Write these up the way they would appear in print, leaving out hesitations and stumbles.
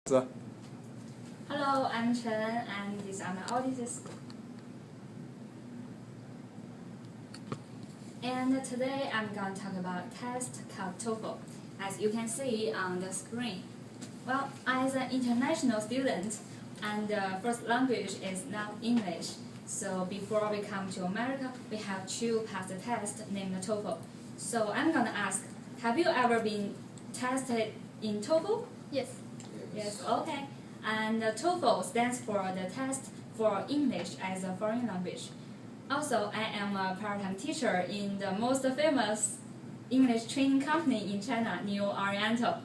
Hello, I'm Chen, and these are my audiences. And today I'm going to talk about a test called TOEFL, as you can see on the screen. Well, as an international student, and the first language is not English, so before we come to America, we have to pass the test named TOEFL. So I'm going to ask, have you ever been tested in TOEFL? Yes. Yes, okay. And TOEFL stands for the test for English as a foreign language. Also, I am a part-time teacher in the most famous English training company in China, New Oriental.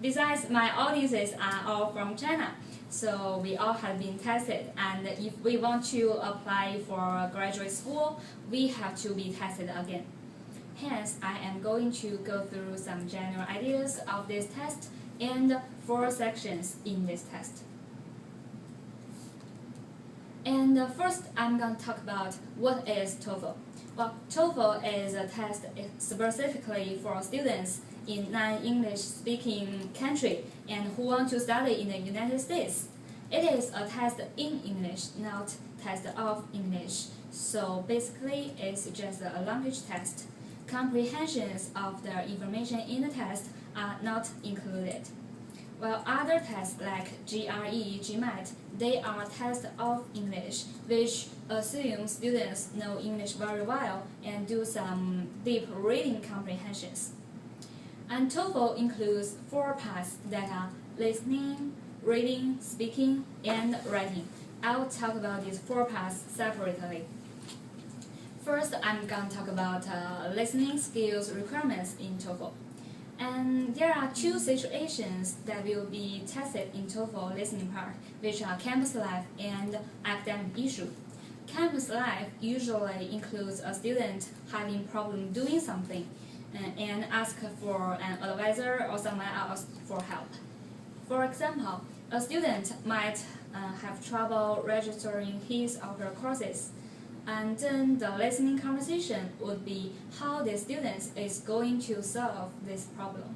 Besides, my audiences are all from China, so we all have been tested. And if we want to apply for graduate school, we have to be tested again. Hence, I am going to go through some general ideas of this test and 4 sections in this test. And first, I'm going to talk about what is TOEFL. Well, TOEFL is a test specifically for students in non-English speaking country and who want to study in the United States. It is a test in English, not test of English. So basically, it's just a language test. Comprehensions of the information in the test are not included. While other tests like GRE, GMAT, they are tests of English, which assume students know English very well and do some deep reading comprehensions. And TOEFL includes 4 parts that are listening, reading, speaking, and writing. I'll talk about these 4 parts separately. First, I'm going to talk about listening skills requirements in TOEFL. And there are 2 situations that will be tested in TOEFL listening part, which are campus life and academic issue. Campus life usually includes a student having problem doing something and ask for an advisor or someone else for help. For example, a student might have trouble registering his or her courses, and then the listening conversation would be how the student is going to solve this problem.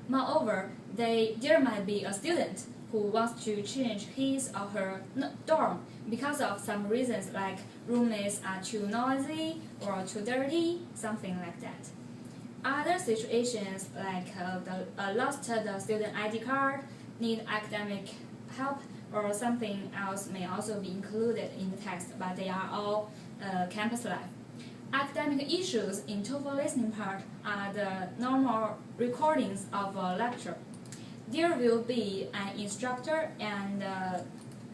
Moreover, there might be a student who wants to change his or her dorm because of some reasons like roommates are too noisy or too dirty, something like that. Other situations like lost the student ID card, need academic help, or something else may also be included in the test, but they are all campus life. Academic issues in TOEFL listening part are the normal recordings of a lecture. There will be an instructor and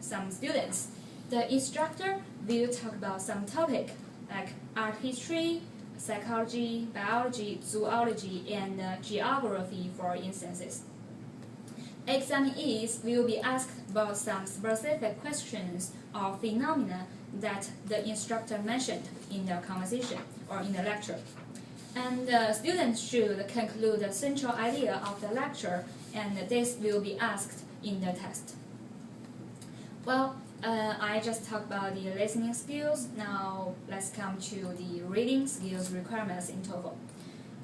some students. The instructor will talk about some topic like art history, psychology, biology, zoology, and geography, for instances. Examinees will be asked about some specific questions or phenomena that the instructor mentioned in the conversation or in the lecture. And the students should conclude the central idea of the lecture, and this will be asked in the test. Well, I just talked about the listening skills. Now let's come to the reading skills requirements in TOEFL.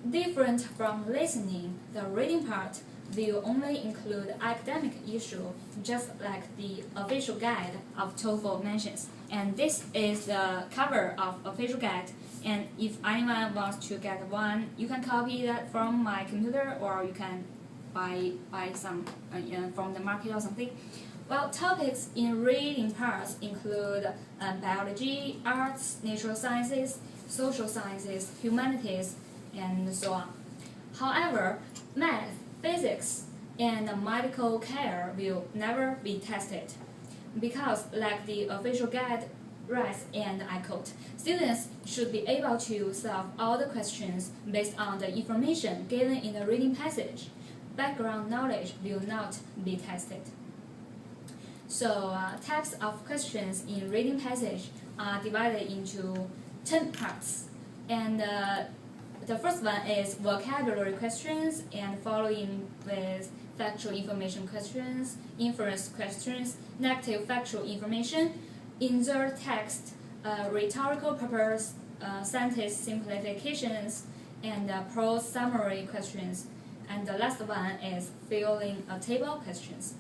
Different from listening, the reading part will only include academic issue, just like the official guide of TOEFL mentions. And this is the cover of official guide. And if anyone wants to get one, you can copy that from my computer, or you can buy some from the market or something. Well, topics in reading parts include biology, arts, natural sciences, social sciences, humanities, and so on. However, math, physics, and medical care will never be tested because, like the official guide writes, and I quote, students should be able to solve all the questions based on the information given in the reading passage. Background knowledge will not be tested. So, types of questions in reading passage are divided into 10 parts, and the first one is vocabulary questions, and following with factual information questions, inference questions, negative factual information, insert text, rhetorical purpose, sentence simplifications, and prose summary questions. And the last one is filling a table questions.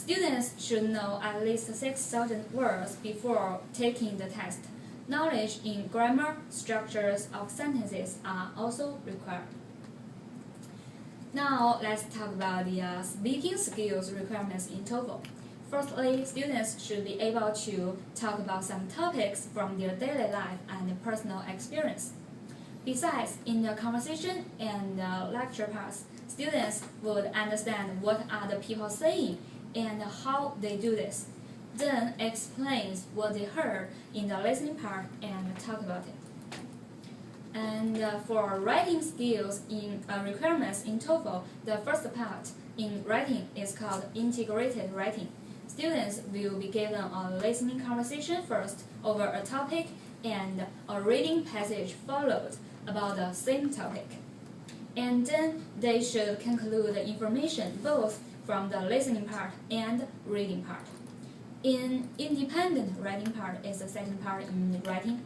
Students should know at least 6,000 words before taking the test. Knowledge in grammar, structures of sentences are also required. Now let's talk about the speaking skills requirements in TOEFL. Firstly, students should be able to talk about some topics from their daily life and personal experience. Besides, in the conversation and lecture parts, students would understand what other people saying and how they do this. Then explains what they heard in the listening part and talk about it. And for writing skills in requirements in TOEFL, the first part in writing is called integrated writing. Students will be given a listening conversation first over a topic and a reading passage followed about the same topic. And then they should conclude the information both from the listening part and reading part. In independent writing part is the second part in writing,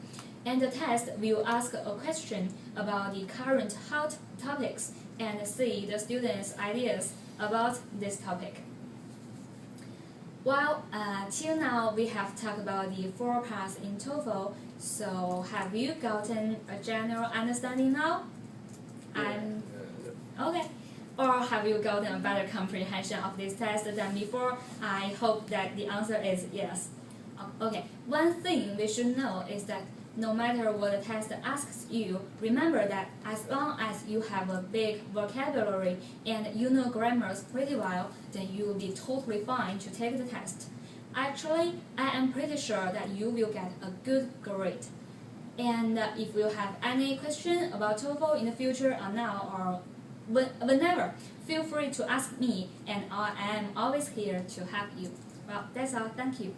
and the test will ask a question about the current hot topics and see the students' ideas about this topic. Well, till now we have talked about the 4 parts in TOEFL, so have you gotten a general understanding now? Okay. Or have you gotten a better comprehension of this test than before? I hope that the answer is yes. Okay, one thing we should know is that no matter what the test asks you, remember that as long as you have a big vocabulary and you know grammars pretty well, then you will be totally fine to take the test. Actually, I am pretty sure that you will get a good grade. And if you have any question about TOEFL in the future or now or whenever, feel free to ask me and I am always here to help you. Well, that's all. Thank you.